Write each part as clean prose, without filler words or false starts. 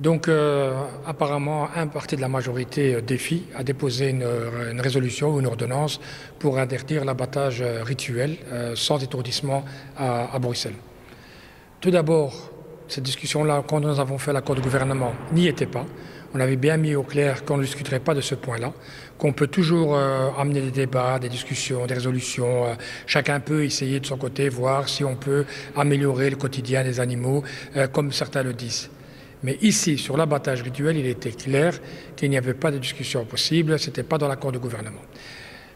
Donc, apparemment, un parti de la majorité défi a déposé une résolution ou une ordonnance pour interdire l'abattage rituel sans étourdissement à Bruxelles. Tout d'abord, cette discussion-là, quand nous avons fait l'accord de gouvernement, n'y était pas. On avait bien mis au clair qu'on ne discuterait pas de ce point-là, qu'on peut toujours amener des débats, des discussions, des résolutions. Chacun peut essayer de son côté, voir si on peut améliorer le quotidien des animaux, comme certains le disent. Mais ici, sur l'abattage rituel, il était clair qu'il n'y avait pas de discussion possible, ce n'était pas dans l'accord de gouvernement.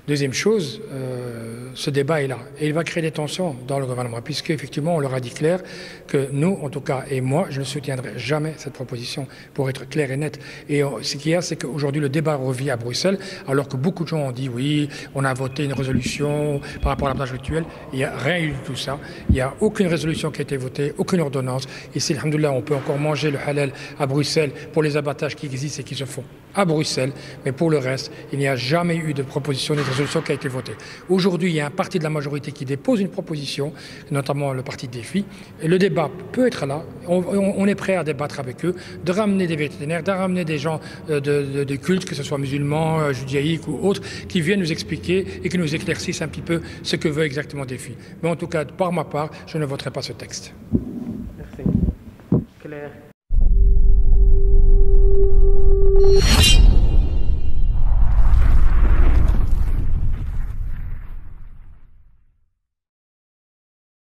Deuxième chose, ce débat est là et il va créer des tensions dans le gouvernement puisque effectivement on leur a dit clair que nous, en tout cas, et moi, je ne soutiendrai jamais cette proposition pour être clair et net. Et ce qu'il y a, c'est qu'aujourd'hui le débat revient à Bruxelles alors que beaucoup de gens ont dit oui, on a voté une résolution par rapport à l'abattage rituel. Il n'y a rien eu de tout ça. Il n'y a aucune résolution qui a été votée, aucune ordonnance. Ici, alhamdoulilah, on peut encore manger le halal à Bruxelles pour les abattages qui existent et qui se font à Bruxelles, mais pour le reste, il n'y a jamais eu de proposition ni de résolution qui a été votée. Aujourd'hui, il y a un parti de la majorité qui dépose une proposition, notamment le parti Défi, et le débat peut être là, on est prêt à débattre avec eux, de ramener des vétérinaires, de ramener des gens de culte, que ce soit musulmans, judaïques ou autres, qui viennent nous expliquer et qui nous éclaircissent un petit peu ce que veut exactement Défi. Mais en tout cas, par ma part, je ne voterai pas ce texte. Merci. Claire.